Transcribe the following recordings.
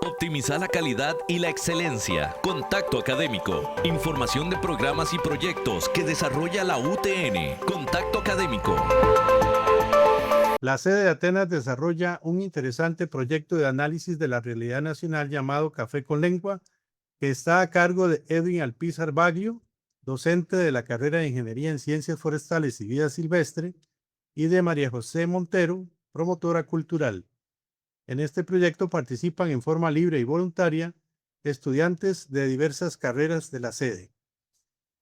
Optimiza la calidad y la excelencia. Contacto académico. Información de programas y proyectos que desarrolla la UTN. Contacto académico. La sede de Atenas desarrolla un interesante proyecto de análisis de la realidad nacional llamado Café con Lengua, que está a cargo de Edwin Alpizar Baglio, docente de la carrera de Ingeniería en Ciencias Forestales y Vida Silvestre, y de María José Montero, promotora cultural. En este proyecto participan en forma libre y voluntaria estudiantes de diversas carreras de la sede.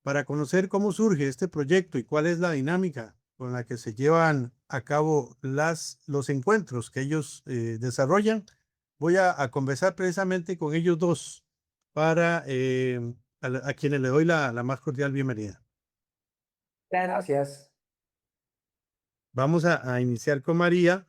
Para conocer cómo surge este proyecto y cuál es la dinámica con la que se llevan a cabo los encuentros que ellos desarrollan, voy a conversar precisamente con ellos dos para a quienes le doy la más cordial bienvenida. Gracias. Vamos a iniciar con María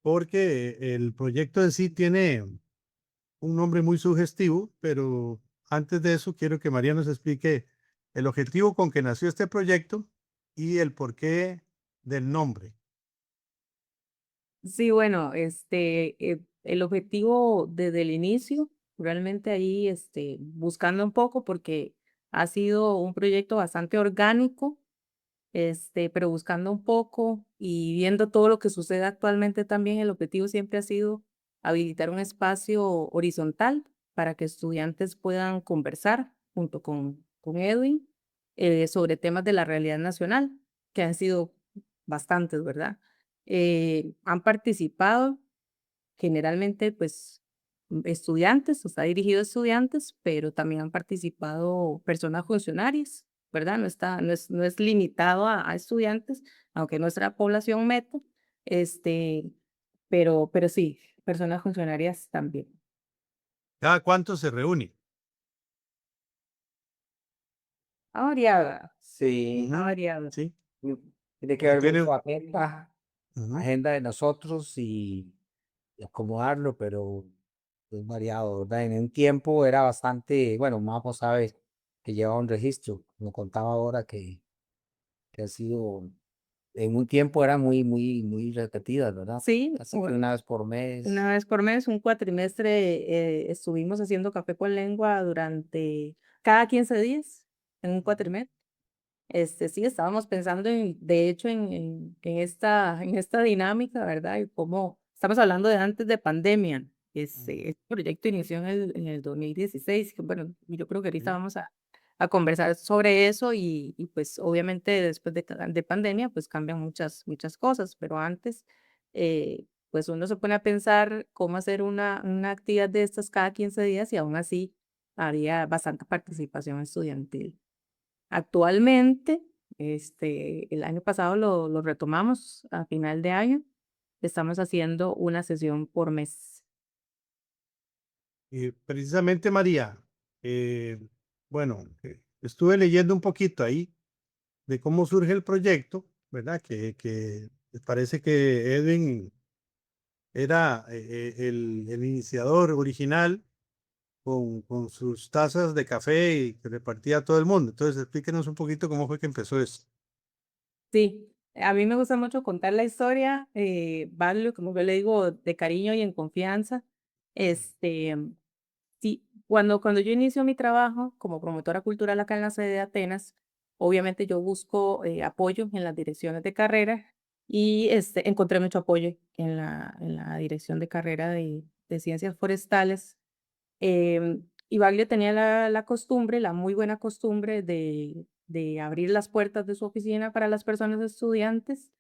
porque el proyecto en sí tiene un nombre muy sugestivo, pero antes de eso quiero que María nos explique el objetivo con que nació este proyecto y el porqué del nombre. Sí, bueno, el objetivo desde el inicio, realmente ahí, buscando un poco, porque ha sido un proyecto bastante orgánico, pero buscando un poco y viendo todo lo que sucede actualmente también, el objetivo siempre ha sido habilitar un espacio horizontal para que estudiantes puedan conversar junto con Edwin sobre temas de la realidad nacional, que han sido bastantes, ¿verdad? Han participado generalmente, pues, estudiantes, o sea, dirigido a estudiantes, pero también han participado personas funcionarias, ¿verdad? No es limitado a estudiantes, aunque nuestra población meta, este, pero sí, personas funcionarias también. ¿Cada cuánto se reúne? Ha variado, Sí, ha Ujú, variado. sí, mm, tiene que porque ver tiene. mucho Ujú. agenda de nosotros y acomodarlo, pero es variado, ¿verdad? En un tiempo era bastante, bueno, Mapo sabe que lleva un registro, como contaba ahora que ha sido, en un tiempo era muy repetidas, ¿verdad? Sí, Así que una vez por una mes. vez por mes, un cuatrimestre, estuvimos haciendo café con lengua durante cada 15 días, en un cuatrimestre. Sí, estábamos pensando de hecho, en esta dinámica, ¿verdad? Y cómo, estamos hablando de antes de pandemia. Este proyecto inició en el 2016, que bueno, yo creo que ahorita Sí. vamos a conversar sobre eso y pues obviamente después de pandemia pues cambian muchas cosas, pero antes pues uno se pone a pensar cómo hacer una actividad de estas cada 15 días y aún así había bastante participación estudiantil. Actualmente, el año pasado lo retomamos a final de año. Estamos haciendo una sesión por mes. Y precisamente María, bueno, estuve leyendo un poquito ahí de cómo surge el proyecto, ¿verdad? Que parece que Edwin era el iniciador original con sus tazas de café y que repartía a todo el mundo. Entonces, explíquenos un poquito cómo fue que empezó esto. Sí, a mí me gusta mucho contar la historia, Valio, como yo le digo, de cariño y en confianza. Este, sí, cuando yo inicio mi trabajo como promotora cultural acá en la sede de Atenas, obviamente yo busco apoyo en las direcciones de carrera y encontré mucho apoyo en la dirección de carrera de ciencias forestales. Y Baglio tenía la costumbre, la muy buena costumbre de abrir las puertas de su oficina para las personas estudiantes.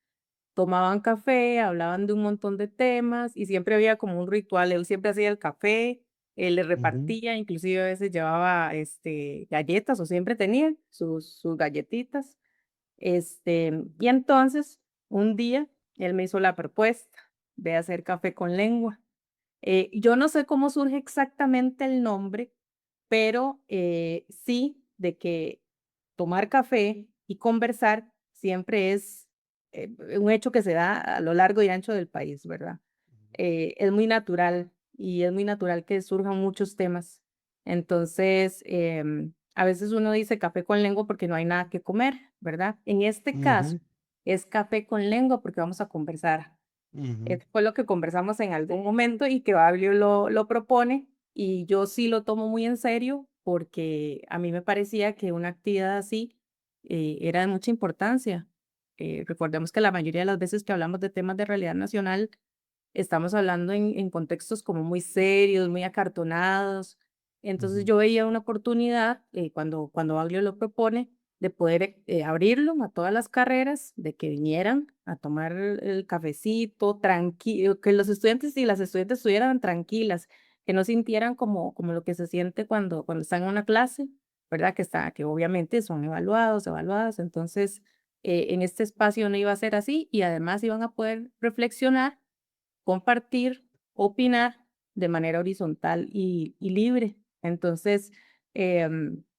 Tomaban café, hablaban de un montón de temas y siempre había como un ritual. Él siempre hacía el café, él le Ujú. repartía, inclusive a veces llevaba galletas o siempre tenía sus galletitas. Y entonces, un día, él me hizo la propuesta de hacer café con lengua. Yo no sé cómo surge exactamente el nombre, pero sí de que tomar café y conversar siempre es un hecho que se da a lo largo y ancho del país, ¿verdad? Es muy natural y es muy natural que surjan muchos temas. Entonces, a veces uno dice café con lengua porque no hay nada que comer, ¿verdad? En este caso Ujú. es café con lengua porque vamos a conversar. Ujú, Fue lo que conversamos en algún momento y que Baglio lo propone y yo sí lo tomo muy en serio porque a mí me parecía que una actividad así era de mucha importancia. Recordemos que la mayoría de las veces que hablamos de temas de realidad nacional, estamos hablando en contextos como muy serios, muy acartonados. Entonces ujú, yo veía una oportunidad cuando Baglio lo propone de poder abrirlo a todas las carreras, de que vinieran a tomar el cafecito tranquilo, que los estudiantes y las estudiantes estuvieran tranquilas, que no sintieran como lo que se siente cuando están en una clase, ¿verdad? Que obviamente son evaluadas. Entonces, en este espacio no iba a ser así y además iban a poder reflexionar, compartir, opinar de manera horizontal y libre. Entonces,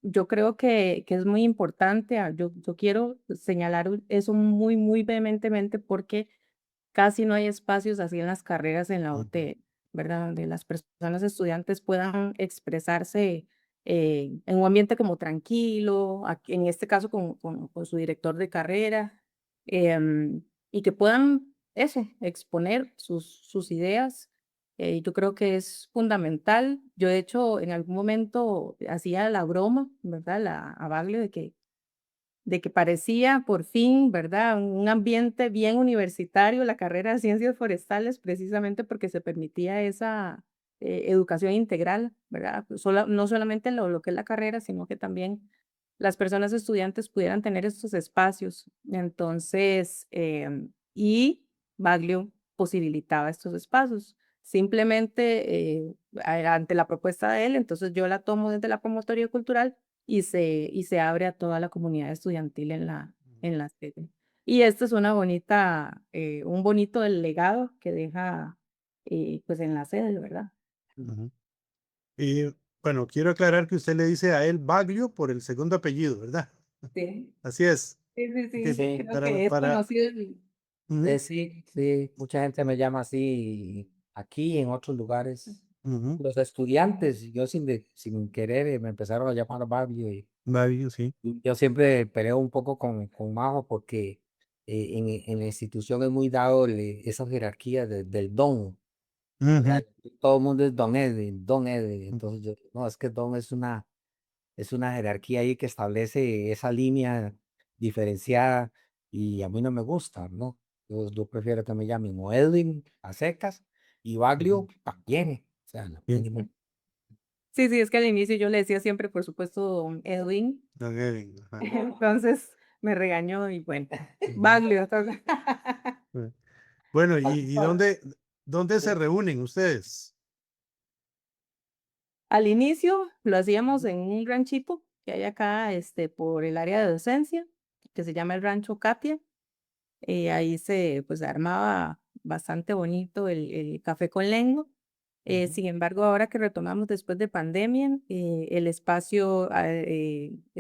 yo creo que es muy importante, yo quiero señalar eso muy, muy vehementemente porque casi no hay espacios así en las carreras en la ujú. UT, ¿verdad? Donde las personas estudiantes puedan expresarse en un ambiente como tranquilo, en este caso con su director de carrera, y que puedan eso, exponer sus ideas. Yo creo que es fundamental. Yo, de hecho, en algún momento hacía la broma, ¿verdad? A Baglio de que parecía por fin, ¿verdad? Un ambiente bien universitario, la carrera de ciencias forestales, precisamente porque se permitía esa educación integral, ¿verdad? No solamente lo que es la carrera, sino que también las personas estudiantes pudieran tener estos espacios. Entonces, y Baglio posibilitaba estos espacios. Simplemente ante la propuesta de él, entonces yo la tomo desde la promotoría cultural y se abre a toda la comunidad estudiantil en la sede. Y esto es un bonito legado que deja pues en la sede, ¿verdad? Ujú. Y bueno, quiero aclarar que usted le dice a él Baglio por el segundo apellido, ¿verdad? Sí, Así es. sí, sí, Ok, sí. Sí, Creo que es conocido. ujú, sí, sí, mucha gente me llama así aquí y en otros lugares. ujú, Los estudiantes, yo sin querer, me empezaron a llamar Baglio Baglio, sí. y yo siempre peleo un poco con Majo porque en la institución es muy dado esa jerarquía del don, Ujú, ¿verdad? Todo el mundo es don Ede, ujú, entonces yo, no, es que don es una jerarquía ahí que establece esa línea diferenciada y a mí no me gusta, ¿no? Yo prefiero que me llamen o Edwin a secas y Baglio ujú. también. O sea, Bien, Sí, sí, es que al inicio yo le decía siempre, por supuesto, don Edwin. don Edwin, ajá. Entonces me regañó y bueno, Ujú. Baglio. Entonces, Bueno, ¿y dónde se reúnen ustedes? al inicio lo hacíamos Ujú, en un ranchito que hay acá por el área de docencia, que se llama el Rancho Catia. Ahí pues, se armaba bastante bonito el café con lengua. ujú, Sin embargo, ahora que retomamos después de pandemia, el espacio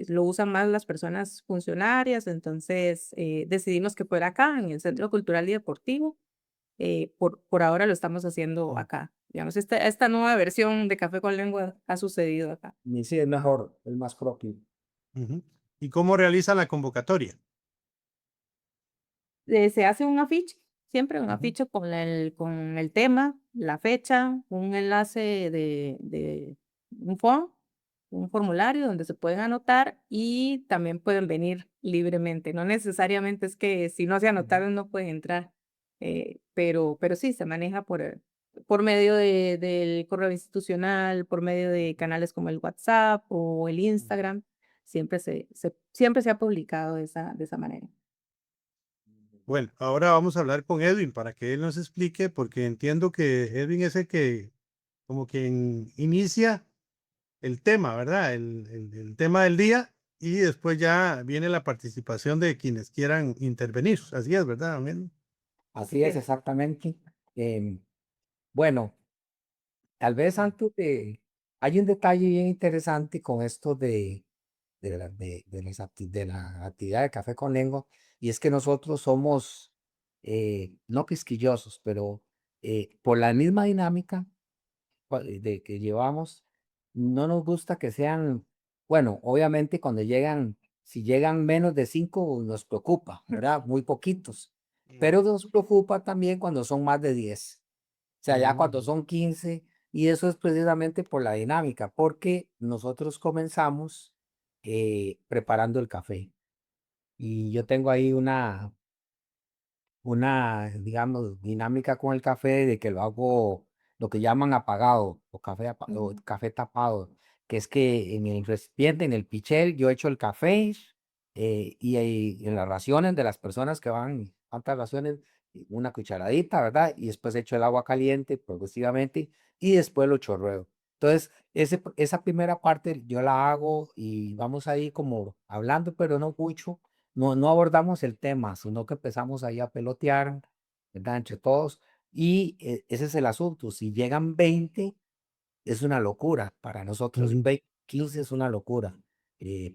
lo usan más las personas funcionarias, entonces decidimos que fuera acá, en el Centro Cultural y Deportivo. Por ahora lo estamos haciendo ujú, acá. Digamos, esta nueva versión de Café con Lengua ha sucedido acá. y sí, es mejor, es más propio. ujú. ¿Y cómo realizan la convocatoria? Se hace un afiche, siempre un Ujú, afiche con el tema, la fecha, un enlace de un form, un formulario donde se pueden anotar y también pueden venir libremente. No necesariamente es que si no se ujú, anotaron no pueden entrar, pero sí se maneja por medio del correo institucional, por medio de canales como el WhatsApp o el ujú. Instagram. Siempre se ha publicado de esa manera. Bueno, ahora vamos a hablar con Edwin para que él nos explique, porque entiendo que Edwin es el que como quien inicia el tema, ¿verdad? El tema del día y después ya viene la participación de quienes quieran intervenir. Así es, ¿verdad? Amén. Así es, exactamente. Em, bueno, tal vez hay un detalle bien interesante con esto de la actividad de café con lengua, y es que nosotros somos no quisquillosos, pero por la misma dinámica de que llevamos, no nos gusta que sean, bueno, obviamente si llegan menos de 5 nos preocupa, ¿verdad? Muy poquitos. pero nos preocupa también cuando son más de 10. O sea, ya cuando Mm, son 15, y eso es precisamente por la dinámica, porque nosotros comenzamos preparando el café. Y yo tengo ahí digamos, dinámica con el café de que lo hago lo que llaman apagado o o Ujú. café tapado, que es que en el recipiente, en el pichel, yo echo el café y ahí en las raciones de las personas que van, cuántas raciones, una cucharadita, ¿verdad? Y después echo el agua caliente progresivamente y después lo chorreo. Entonces, esa primera parte yo la hago y vamos ahí como hablando, pero no mucho, no abordamos el tema, sino que empezamos ahí a pelotear, ¿verdad? Entre todos. Y ese es el asunto. Si llegan 20 es una locura para nosotros. ujú. 15 es una locura,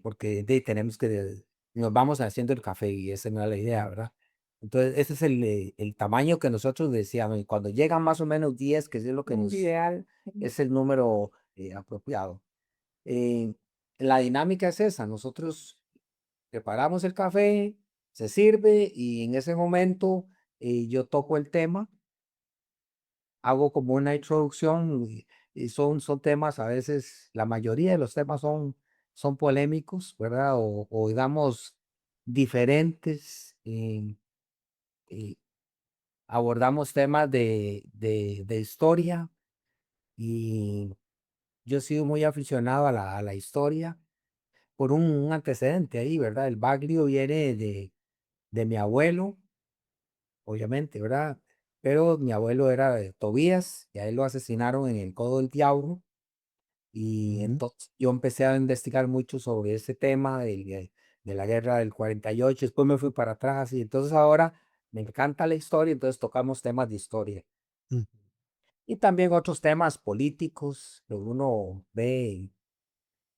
porque tenemos que, nos vamos haciendo el café y esa no es la idea, ¿verdad? Entonces, ese es el tamaño que nosotros decíamos. Y cuando llegan más o menos 10, que es lo que Ideal. es el número apropiado. Eh, la dinámica es esa. Nosotros preparamos el café, se sirve y en ese momento yo toco el tema, hago como una introducción y son temas, a veces la mayoría de los temas son polémicos, ¿verdad? O digamos diferentes. Eh, abordamos temas de historia y yo he sido muy aficionado a la historia por un antecedente ahí, ¿verdad? El Baglio viene de mi abuelo obviamente, ¿verdad? Pero mi abuelo era de Tobías y a él lo asesinaron en el Codo del Diablo y Ujú. entonces yo empecé a investigar mucho sobre ese tema de la guerra del 48, después me fui para atrás y entonces ahora me encanta la historia, entonces tocamos temas de historia Mm. y también otros temas políticos que uno ve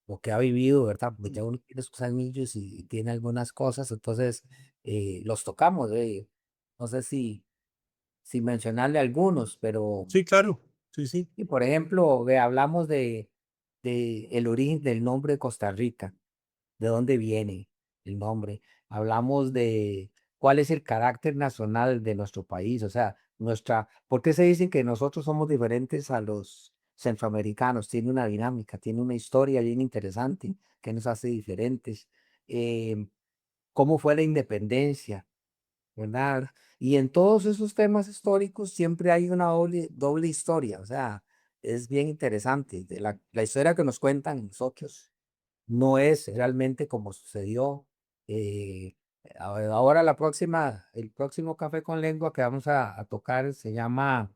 lo que ha vivido, ¿verdad? Porque ya uno tiene sus anillos y tiene algunas cosas, entonces los tocamos, no sé sin mencionarle algunos, pero, Sí, claro. Sí, sí. y por ejemplo, hablamos de el origen del nombre de Costa Rica, de dónde viene el nombre. Hablamos de cuál es el carácter nacional de nuestro país, o sea, ¿por qué se dice que nosotros somos diferentes a los centroamericanos? Tiene una dinámica, tiene una historia bien interesante que nos hace diferentes. ¿Cómo fue la independencia? ¿Verdad? Y en todos esos temas históricos siempre hay una doble historia, o sea, es bien interesante. La historia que nos cuentan nosotros no es realmente como sucedió. eh, ahora el próximo Café con Lengua que vamos a tocar se llama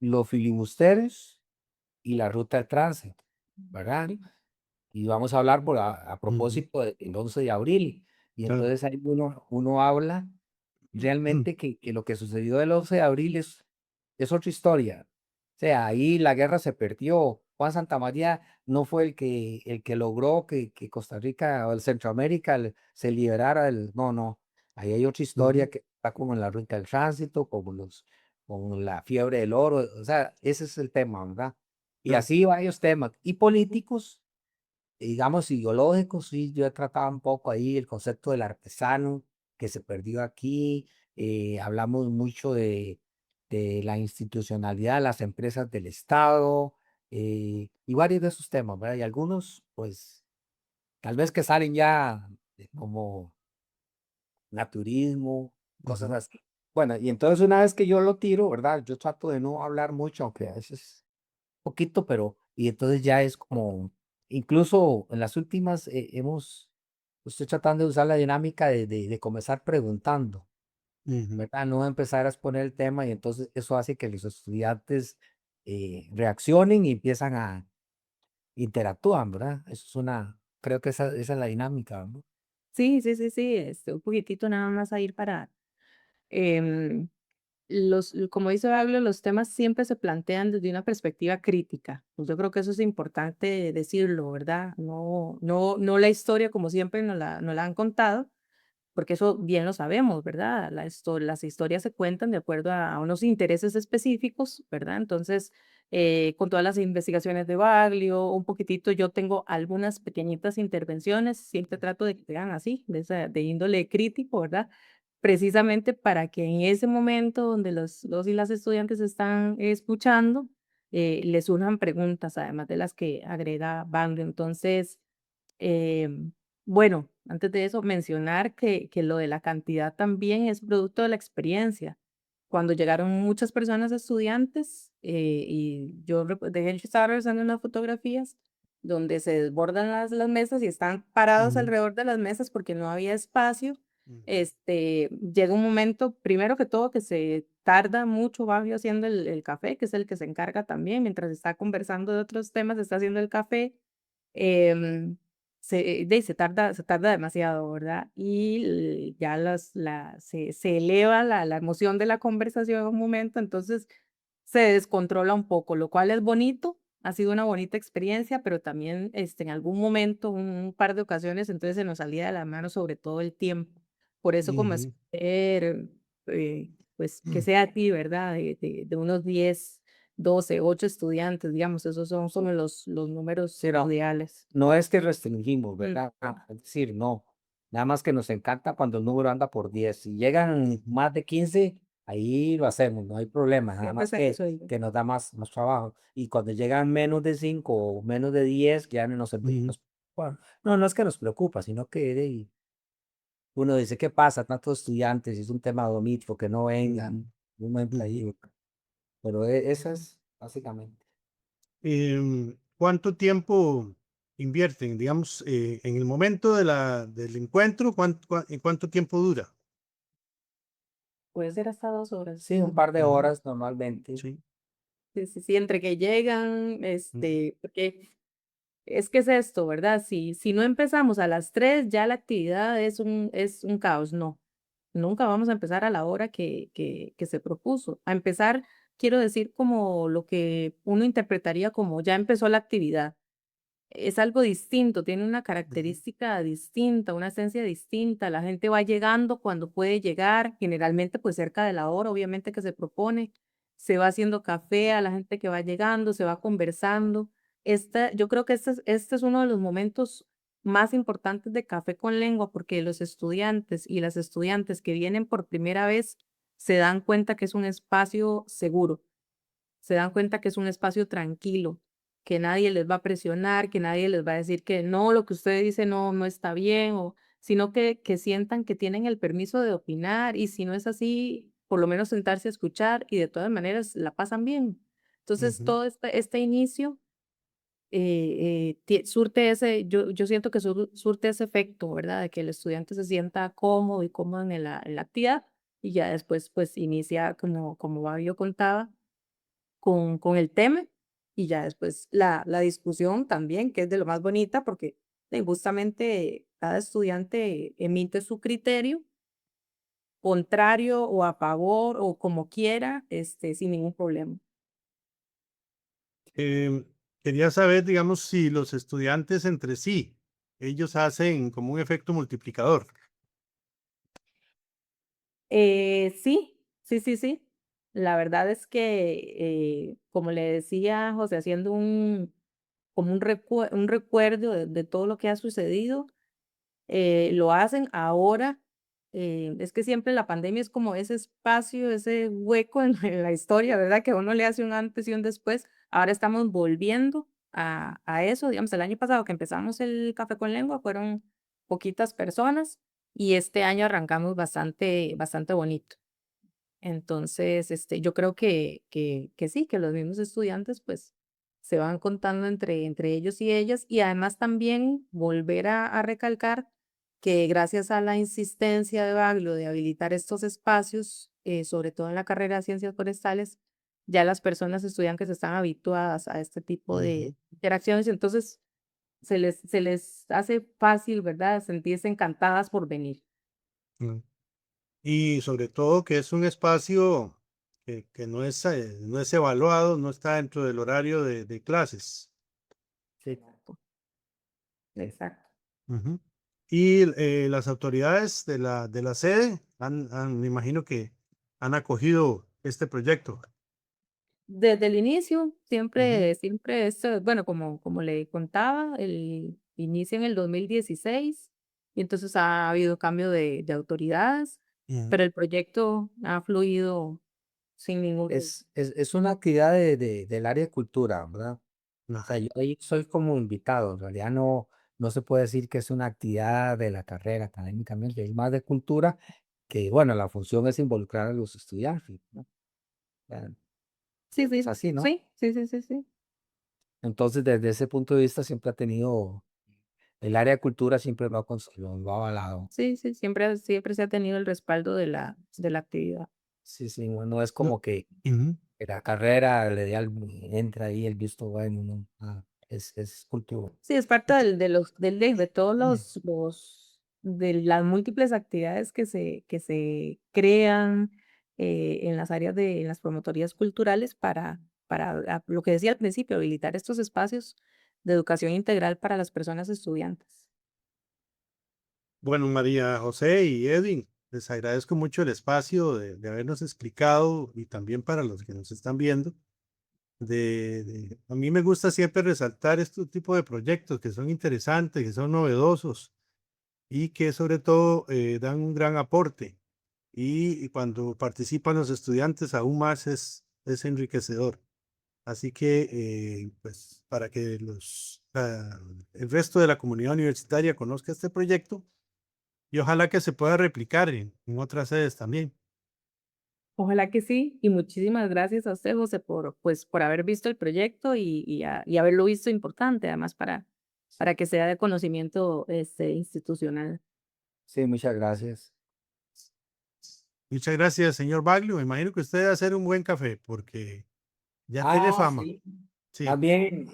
Los filibusteros y la ruta del trance, ¿verdad? Y vamos a hablar a Ujú. propósito del 11 de abril. Y Claro. entonces ahí uno habla realmente que lo que sucedió el 11 de abril es otra historia. O sea, ahí la guerra se perdió. Juan Santamaría no fue el que logró que Costa Rica o el Centroamérica se liberara del... No, no. Ahí hay otra historia Ujú. que está como en la ruta del tránsito, con la fiebre del oro. O sea, ese es el tema, ¿verdad? Y Claro. así varios temas. Y políticos digamos, ideológicos, sí, yo he tratado un poco ahí el concepto del artesano que se perdió aquí, hablamos mucho de la institucionalidad de las empresas del Estado, y varios de esos temas, ¿verdad? Y algunos, pues, tal vez que salen ya como naturismo, cosas Ujú. así. Bueno, y entonces una vez que yo lo tiro, ¿verdad? Yo trato de no hablar mucho, aunque a veces poquito, pero y entonces ya es como, incluso en las últimas estoy tratando de usar la dinámica de comenzar preguntando, Ujú. ¿verdad? No empezar a exponer el tema y entonces eso hace que los estudiantes reaccionen y empiezan a interactúan, ¿verdad? Eso es creo que esa es la dinámica, ¿no? Sí, sí, sí, sí, un poquitito nada más a ir para, em, como dice Pablo, los temas siempre se plantean desde una perspectiva crítica. Pues yo creo que eso es importante decirlo, ¿verdad? No la historia como siempre nos la han contado, porque eso bien lo sabemos, ¿verdad? Las historias se cuentan de acuerdo a unos intereses específicos, ¿verdad? Entonces, con todas las investigaciones de Baglio, un poquitito, yo tengo algunas pequeñitas intervenciones, siempre trato de que sean así, de índole crítico, ¿verdad? precisamente para que en ese momento donde los y las estudiantes están escuchando, les surjan preguntas, además de las que agrega Bando. Entonces, bueno, antes de eso, mencionar que lo de la cantidad también es producto de la experiencia. Cuando llegaron muchas personas estudiantes, y yo, de hecho, estaba revisando unas fotografías donde se desbordan las mesas y están parados Ujú, alrededor de las mesas porque no había espacio. ujú, Llega un momento, primero que todo, que se tarda mucho Fabio haciendo el café, que es el que se encarga también, mientras está conversando de otros temas, está haciendo el café. em, se tarda demasiado, ¿verdad? Y ya se eleva la emoción de la conversación en un momento, entonces se descontrola un poco, lo cual es bonito, ha sido una bonita experiencia, pero también en algún momento, un par de ocasiones, entonces se nos salía de la mano sobre todo el tiempo. Por eso como ujú, espero, pues que sea a ti, ¿verdad? De unos 10, 12, 8 estudiantes, digamos, esos son los números Sí, no, ideales. no es que restringimos, Mm, ¿verdad? Es decir, no. Nada más que nos encanta cuando el número anda por 10. Si llegan más de 15, ahí lo hacemos, no hay problema. Nada Siempre más se resuelve. que nos da más trabajo. Y cuando llegan menos de 5 o menos de 10, ya no nos, ujú. nos preocupa. No, no es que nos preocupa, sino que uno dice, ¿qué pasa? Tantos estudiantes, es un tema doméstico, que no vengan. Un ejemplo ahí. Pero esa es básicamente. ¿Cuánto tiempo invierten, digamos, en el momento del encuentro? ¿En cuánto tiempo dura? Puede ser hasta 2 horas. Sí, un par de Ujú, horas normalmente. sí. Sí, sí, sí, entre que llegan, Ujú, porque es que es esto, ¿verdad? Si no empezamos a las 3, ya la actividad es un caos. No, nunca vamos a empezar a la hora que se propuso. A empezar, quiero decir como lo que uno interpretaría como ya empezó la actividad. Es algo distinto, tiene una ujú, característica distinta, una esencia distinta. La gente va llegando cuando puede llegar, generalmente pues cerca de la hora, obviamente que se propone. Se va haciendo café a la gente que va llegando, se va conversando. Yo creo que este es uno de los momentos más importantes de Café con Lengua, porque los estudiantes y las estudiantes que vienen por primera vez se dan cuenta que es un espacio seguro, se dan cuenta que es un espacio tranquilo, que nadie les va a presionar, que nadie les va a decir que no, lo que usted dice no está bien, sino que sientan que tienen el permiso de opinar y si no es así, por lo menos sentarse a escuchar y de todas maneras la pasan bien. Entonces, ujú, todo este inicio surte yo siento que surte ese efecto, ¿verdad? De que el estudiante se sienta cómodo y cómodo en la actividad y ya después pues inicia como Babio contaba con el tema y ya después la discusión también, que es de lo más bonita, porque justamente cada estudiante emite su criterio, contrario o a favor o como quiera, sin ningún problema. Em, Quería saber, digamos, si los estudiantes entre sí, ellos hacen como un efecto multiplicador. Sí, sí, sí, sí. La verdad es que, como le decía José, haciendo como un recuerdo de todo lo que ha sucedido, lo hacen ahora. Es que siempre la pandemia es como ese espacio, ese hueco en, en la historia, ¿verdad? Que uno le hace un antes y un después. Ahora estamos volviendo a eso. Digamos, el año pasado que empezamos el Café con Lengua fueron poquitas personas y este año arrancamos bastante bonito. Entonces, yo creo que sí, que los mismos estudiantes pues se van contando entre ellos y ellas y además también volver a recalcar que gracias a la insistencia de Baglio de habilitar estos espacios, sobre todo en la carrera de ciencias forestales, ya las personas estudiantes están habituadas a este tipo Ujú, de interacciones, entonces se les hace fácil, ¿verdad? Sentirse encantadas por venir. mm. Y sobre todo que es un espacio que no es evaluado, no está dentro del horario de clases. Sí. Exacto. Ujú. Y las autoridades de la sede me imagino que han acogido este proyecto. Desde el inicio, Ujú, siempre esto, bueno, como le contaba, el inicio en el 2016 y entonces ha habido cambio de autoridades. pero el proyecto ha fluido sin ningún... Es una actividad del área de cultura, ¿verdad? O Ajá. sea, yo ahí soy como invitado, en realidad no se puede decir que es una actividad de la carrera académicamente, es más de cultura, que bueno, la función es involucrar a los estudiantes, ¿no? Ya, Sí, es sí, así, ¿no? sí, sí, sí, sí, sí. Entonces, desde ese punto de vista, siempre ha tenido, el área de cultura siempre lo ha avalado. Sí, sí, siempre se ha tenido el respaldo de la actividad. Sí, sí, no es No, como que ujú. la carrera le dé entra ahí el visto bueno, no, es cultura. Sí, es parte de todos Mm. de las múltiples actividades que se crean en las áreas en las promotorías culturales para lo que decía al principio, habilitar estos espacios de educación integral para las personas estudiantes. Bueno, María José y Edwin, les agradezco mucho el espacio de habernos explicado y también para los que nos están viendo. A mí me gusta siempre resaltar este tipo de proyectos que son interesantes, que son novedosos y que sobre todo dan un gran aporte. Y cuando participan los estudiantes aún más es enriquecedor. Así que, pues, para que el resto de la comunidad universitaria conozca este proyecto y ojalá que se pueda replicar en otras sedes también. Ojalá que sí, y muchísimas gracias a usted, José, pues, por haber visto el proyecto y haberlo visto importante, además, para que sea de conocimiento institucional. Sí, muchas gracias. Muchas gracias, señor Baglio. Me imagino que usted debe hacer un buen café porque ya tiene Ah, fama. sí. Sí. También,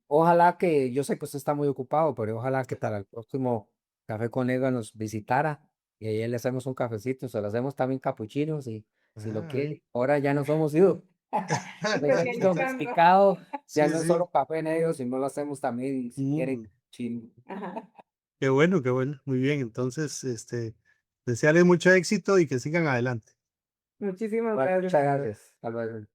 ojalá que, yo sé que usted está muy ocupado, pero ojalá que para el próximo Café con Eva nos visitara y ahí le hacemos un cafecito, se lo hacemos también capuchinos y si lo Ah, quiere. Ahora ya no somos hijos. Pequeño cambio. Domesticado, ya sí, no es sí. solo café negro, sino lo hacemos también si quiere Mm, chino. Ajá. qué bueno, qué bueno. Muy bien. Entonces, desearles mucho éxito y que sigan adelante. Muchísimas Bueno, gracias. muchas gracias. Hasta luego.